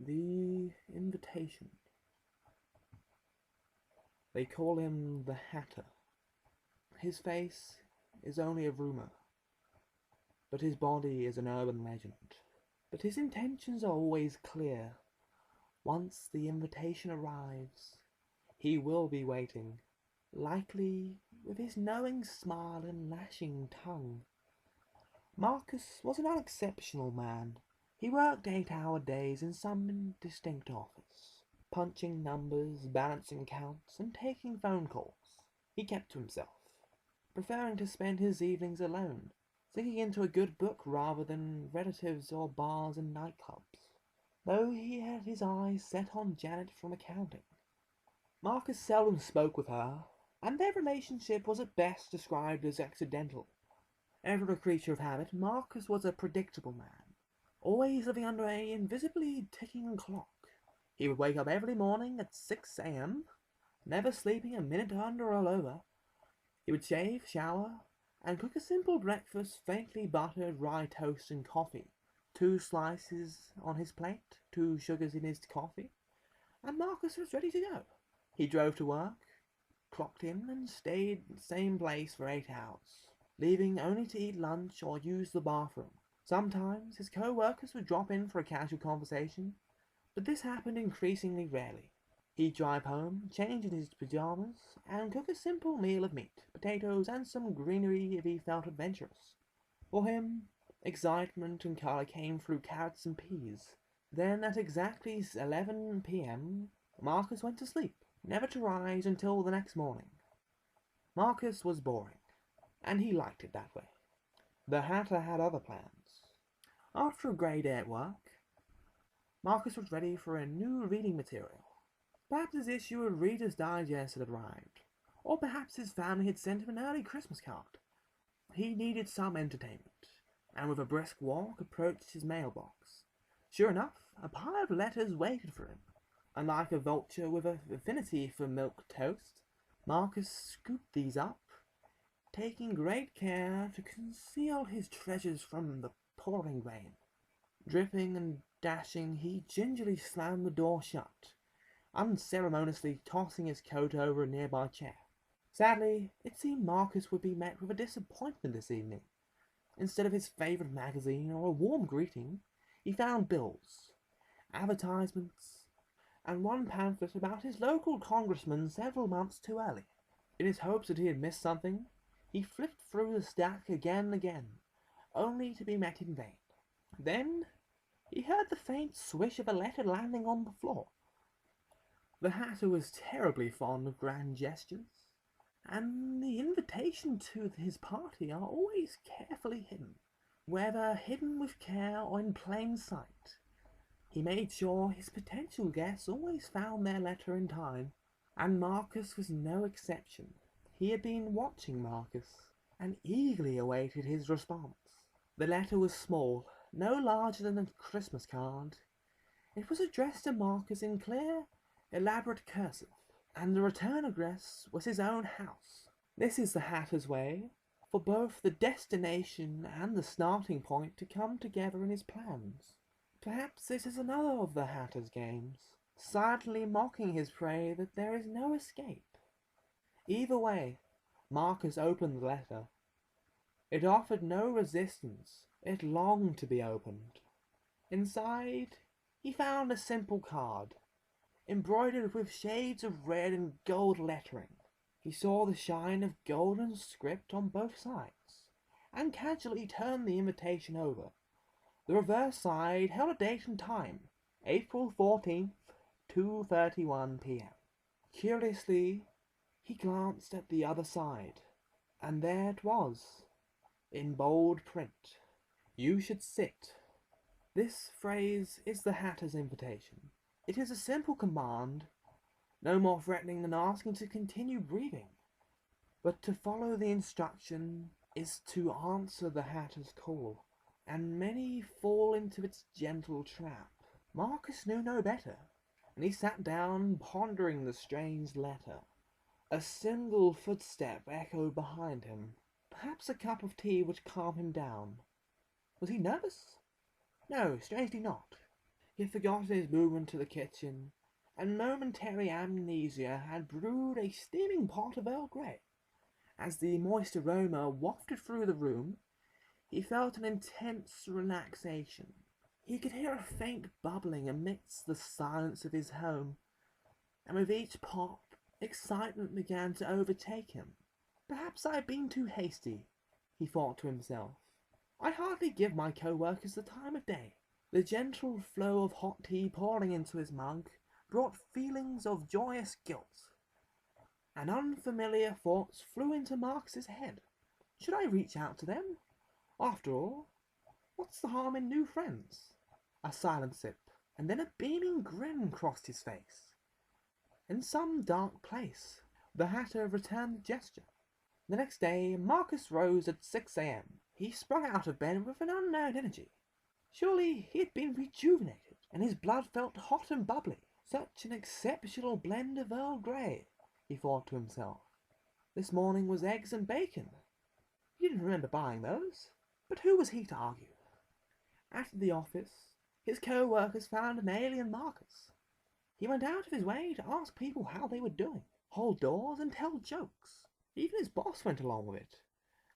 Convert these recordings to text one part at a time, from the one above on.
The invitation. They call him the Hatter. His face is only a rumor, but his body is an urban legend. But his intentions are always clear. Once the invitation arrives, he will be waiting, likely with his knowing smile and lashing tongue. Marcus was an unexceptional man. He worked 8-hour days in some indistinct office, punching numbers, balancing accounts, and taking phone calls. He kept to himself, preferring to spend his evenings alone, sinking into a good book rather than relatives or bars and nightclubs, though he had his eyes set on Janet from accounting. Marcus seldom spoke with her, and their relationship was at best described as accidental. Ever a creature of habit, Marcus was a predictable man, always living under a invisibly ticking clock. He would wake up every morning at 6 a.m., never sleeping a minute under or over. He would shave, shower, and cook a simple breakfast, faintly buttered rye toast and coffee. 2 slices on his plate, 2 sugars in his coffee, and Marcus was ready to go. He drove to work, clocked in, and stayed in the same place for 8 hours, leaving only to eat lunch or use the bathroom. Sometimes his co-workers would drop in for a casual conversation, but this happened increasingly rarely. He'd drive home, change in his pajamas, and cook a simple meal of meat, potatoes, and some greenery if he felt adventurous. For him, excitement and colour came through carrots and peas. Then at exactly 11 p.m., Marcus went to sleep, never to rise until the next morning. Marcus was boring, and he liked it that way. The Hatter had other plans. After a grey day at work, Marcus was ready for a new reading material. Perhaps his issue of Reader's Digest had arrived, or perhaps his family had sent him an early Christmas card. He needed some entertainment, and with a brisk walk approached his mailbox. Sure enough, a pile of letters waited for him. Unlike a vulture with an affinity for milk toast, Marcus scooped these up, taking great care to conceal his treasures from the pouring rain. Dripping and dashing, he gingerly slammed the door shut, unceremoniously tossing his coat over a nearby chair. Sadly, it seemed Marcus would be met with a disappointment this evening. Instead of his favourite magazine or a warm greeting, he found bills, advertisements, and one pamphlet about his local congressman several months too early. In his hopes that he had missed something, he flipped through the stack again and again, only to be met in vain. Then he heard the faint swish of a letter landing on the floor. The Hatter was terribly fond of grand gestures, and the invitation to his party are always carefully hidden, whether hidden with care or in plain sight. He made sure his potential guests always found their letter in time, and Marcus was no exception. He had been watching Marcus, and eagerly awaited his response. The letter was small, no larger than a Christmas card. It was addressed to Marcus in clear, elaborate cursive, and the return address was his own house. This is the Hatter's way, for both the destination and the starting point to come together in his plans. Perhaps this is another of the Hatter's games, silently mocking his prey that there is no escape. Either way, Marcus opened the letter. It offered no resistance. It longed to be opened. Inside, he found a simple card, embroidered with shades of red and gold lettering. He saw the shine of golden script on both sides, and casually turned the invitation over. The reverse side held a date and time, April 14th, 2:31 p.m. Curiously, he glanced at the other side, and there it was, in bold print. You should sit. This phrase is the Hatter's invitation. It is a simple command, no more threatening than asking to continue breathing. But to follow the instruction is to answer the Hatter's call, and many fall into its gentle trap. Marcus knew no better, and he sat down pondering the strange letter. A single footstep echoed behind him. Perhaps a cup of tea would calm him down. Was he nervous? No, strangely not. He had forgotten his movement to the kitchen, and momentary amnesia had brewed a steaming pot of Earl Grey. As the moist aroma wafted through the room, he felt an intense relaxation. He could hear a faint bubbling amidst the silence of his home, and with each pop, excitement began to overtake him. Perhaps I had been too hasty, he thought to himself. I hardly give my co-workers the time of day. The gentle flow of hot tea pouring into his mug brought feelings of joyous guilt, and unfamiliar thoughts flew into Marcus's head. Should I reach out to them? After all, what's the harm in new friends? A silent sip, and then a beaming grin crossed his face. In some dark place, the Hatter returned the gesture. The next day, Marcus rose at 6 a.m. He sprung out of bed with an unknown energy. Surely he had been rejuvenated, and his blood felt hot and bubbly. Such an exceptional blend of Earl Grey, he thought to himself. This morning was eggs and bacon. He didn't remember buying those, but who was he to argue? At the office, his co-workers found an alien Marcus. He went out of his way to ask people how they were doing, hold doors and tell jokes. Even his boss went along with it,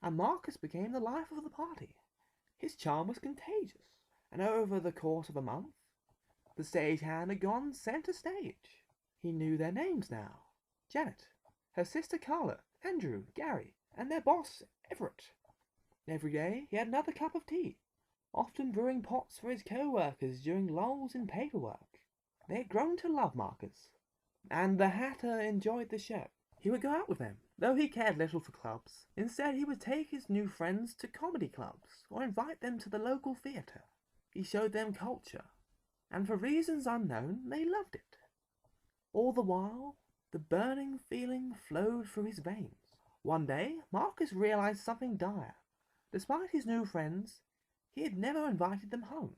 and Marcus became the life of the party. His charm was contagious, and over the course of a month, the stagehand had gone centre stage. He knew their names now. Janet, her sister Carla, Andrew, Gary, and their boss, Everett. Every day he had another cup of tea, often brewing pots for his co-workers during lulls in paperwork. They had grown to love Marcus, and the Hatter enjoyed the show. He would go out with them, though he cared little for clubs. Instead, he would take his new friends to comedy clubs, or invite them to the local theatre. He showed them culture, and for reasons unknown, they loved it. All the while, the burning feeling flowed through his veins. One day, Marcus realized something dire. Despite his new friends, he had never invited them home.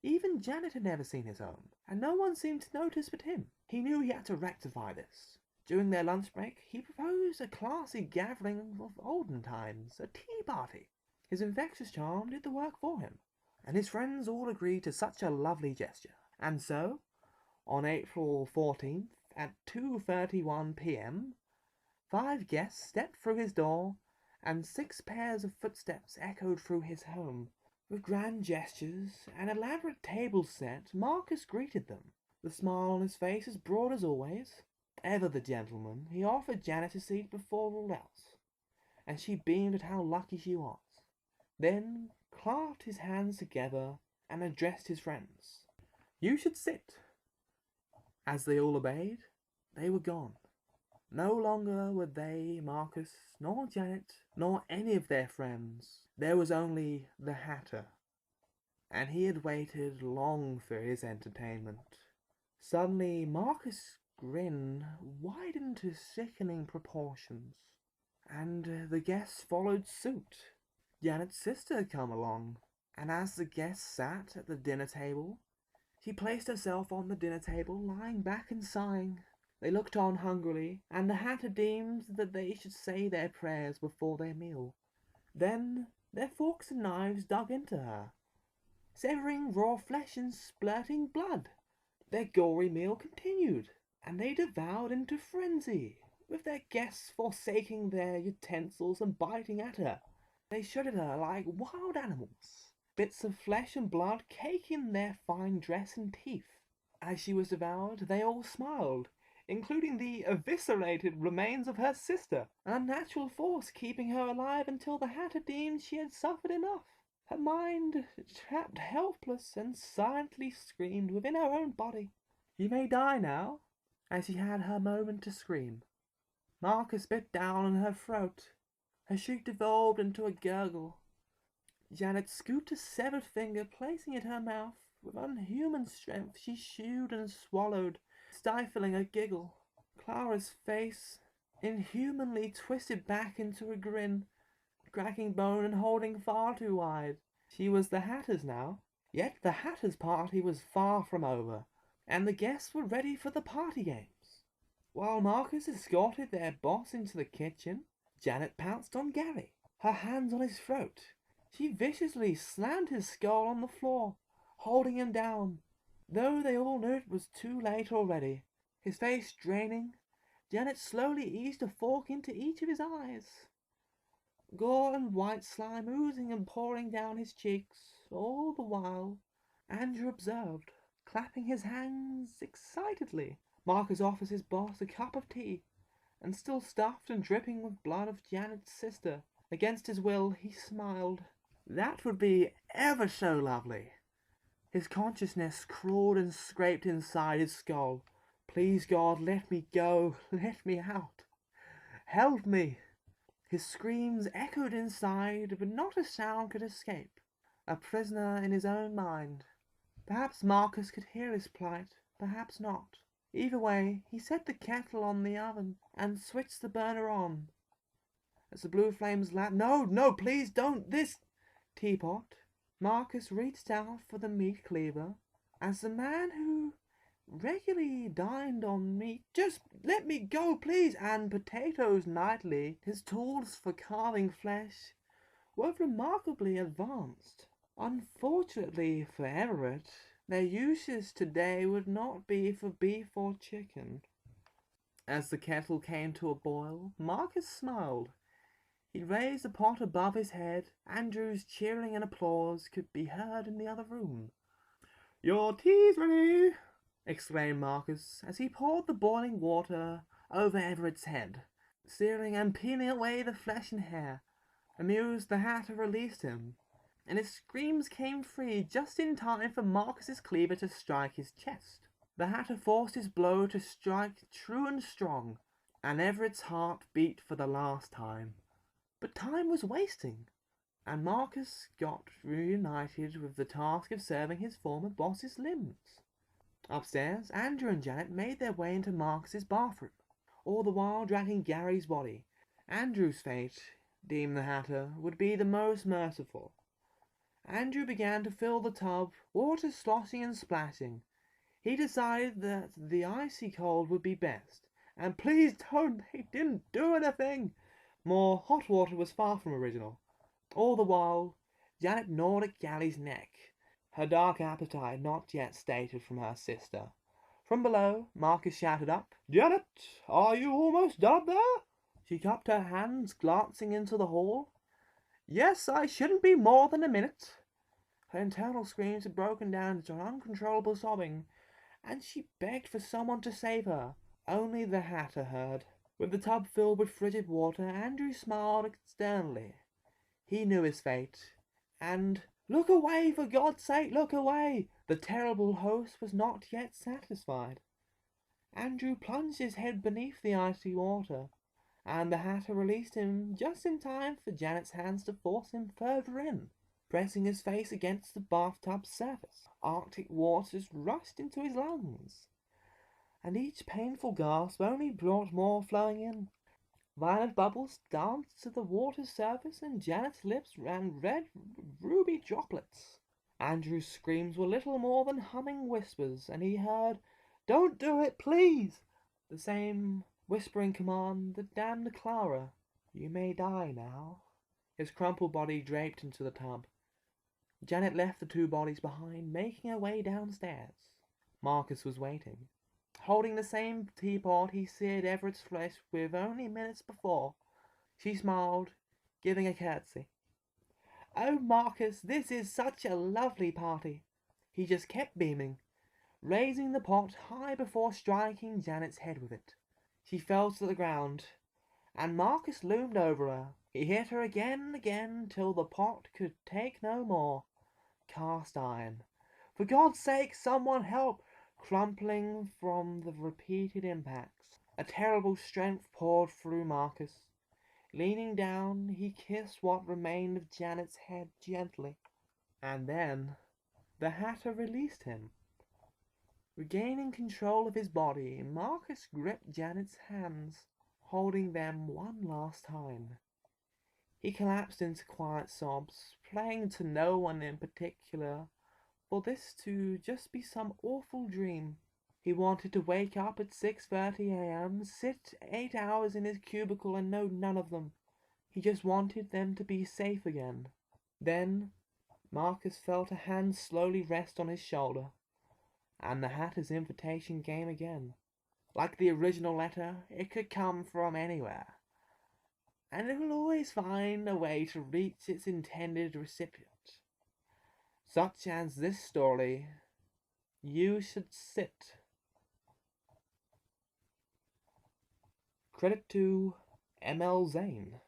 Even Janet had never seen his home, and no one seemed to notice but him. He knew he had to rectify this. During their lunch break, he proposed a classy gathering of olden times, a tea party. His infectious charm did the work for him, and his friends all agreed to such a lovely gesture. And so, on April 14th, at 2:31 p.m., 5 guests stepped through his door, and 6 pairs of footsteps echoed through his home. With grand gestures and elaborate table set, Marcus greeted them, the smile on his face as broad as always. Ever the gentleman, he offered Janet a seat before all else, and she beamed at how lucky she was. Then clasped his hands together and addressed his friends. "You should sit." As they all obeyed, they were gone. No longer were they Marcus, nor Janet, nor any of their friends. There was only the Hatter, and he had waited long for his entertainment. Suddenly, Marcus' grin widened to sickening proportions, and the guests followed suit. Janet's sister had come along, and as the guests sat at the dinner table, she placed herself on the dinner table, lying back and sighing. They looked on hungrily, and the Hatter deemed that they should say their prayers before their meal. Then their forks and knives dug into her, severing raw flesh and splurting blood. Their gory meal continued, and they devoured into frenzy, with their guests forsaking their utensils and biting at her. They shredded her like wild animals, bits of flesh and blood caking their fine dress and teeth. As she was devoured, they all smiled, including the eviscerated remains of her sister, an unnatural force keeping her alive until the Hatter deemed she had suffered enough. Her mind, trapped helpless, and silently screamed within her own body. "You may die now," as she had her moment to scream. Marcus bit down on her throat. Her shriek devolved into a gurgle. Janet scooped a severed finger, placing it in her mouth. With unhuman strength she chewed and swallowed, stifling a giggle. Clara's face inhumanly twisted back into a grin, cracking bone and holding far too wide. She was the Hatter's now, yet the Hatter's party was far from over, and the guests were ready for the party games. While Marcus escorted their boss into the kitchen, Janet pounced on Gary, her hands on his throat. She viciously slammed his skull on the floor, holding him down. Though they all knew it was too late already. His face draining, Janet slowly eased a fork into each of his eyes. Gore and white slime oozing and pouring down his cheeks. All the while, Andrew observed, clapping his hands excitedly. Marcus offers his boss a cup of tea, and still stuffed and dripping with blood of Janet's sister. Against his will, he smiled. That would be ever so lovely. His consciousness crawled and scraped inside his skull. Please, God, let me go. Let me out. Help me. His screams echoed inside, but not a sound could escape. A prisoner in his own mind. Perhaps Marcus could hear his plight, perhaps not. Either way, he set the kettle on the oven and switched the burner on. As the blue flames lapped, no, please don't, this teapot. Marcus reached out for the meat cleaver. As the man who regularly dined on meat, just let me go, please, and potatoes nightly, his tools for carving flesh, were remarkably advanced. Unfortunately for Everett, their uses today would not be for beef or chicken. As the kettle came to a boil, Marcus smiled. He raised the pot above his head. Andrew's cheering and applause could be heard in the other room. "Your tea's ready!" exclaimed Marcus as he poured the boiling water over Everett's head, searing and peeling away the flesh and hair. Amused, the Hatter released him, and his screams came free just in time for Marcus's cleaver to strike his chest. The Hatter forced his blow to strike true and strong, and Everett's heart beat for the last time. But time was wasting, and Marcus got reunited with the task of serving his former boss's limbs. Upstairs, Andrew and Janet made their way into Marcus's bathroom, all the while dragging Gary's body. Andrew's fate, deemed the Hatter, would be the most merciful. Andrew began to fill the tub, water sloshing and splashing. He decided that the icy cold would be best. And please don't, they didn't do anything! More hot water was far from original. All the while, Janet gnawed at Gary's neck, her dark appetite not yet stated from her sister. From below, Marcus shouted up, "Janet, are you almost done there?" She cupped her hands, glancing into the hall. "Yes, I shouldn't be more than a minute." Her internal screams had broken down into uncontrollable sobbing, and she begged for someone to save her. Only the Hatter heard. With the tub filled with frigid water, Andrew smiled externally. He knew his fate, and "Look away, for God's sake, look away!" The terrible host was not yet satisfied. Andrew plunged his head beneath the icy water, and the Hatter released him just in time for Janet's hands to force him further in, pressing his face against the bathtub's surface. Arctic waters rushed into his lungs, and each painful gasp only brought more flowing in. Violet bubbles danced to the water's surface, and Janet's lips ran red ruby droplets. Andrew's screams were little more than humming whispers, and he heard, "Don't do it, please!" The same whispering command that damned Clara. "You may die now." His crumpled body draped into the tub. Janet left the two bodies behind, making her way downstairs. Marcus was waiting, holding the same teapot he seared Everett's flesh with only minutes before. She smiled, giving a curtsy. "Oh, Marcus, this is such a lovely party." He just kept beaming, raising the pot high before striking Janet's head with it. She fell to the ground, and Marcus loomed over her. He hit her again and again till the pot could take no more. Cast iron. "For God's sake, someone help!" Crumpling from the repeated impacts. A terrible strength poured through Marcus. Leaning down, he kissed what remained of Janet's head gently. And then the Hatter released him. Regaining control of his body, Marcus gripped Janet's hands, holding them one last time. He collapsed into quiet sobs, praying to no one in particular for this to just be some awful dream. He wanted to wake up at 6:30 a.m., sit 8 hours in his cubicle and know none of them. He just wanted them to be safe again. Then Marcus felt a hand slowly rest on his shoulder, And the Hatter's invitation came again. Like the original letter, it could come from anywhere, and it will always find a way to reach its intended recipient. Such as this story, You Should Sit. Credit to M.L. Zane.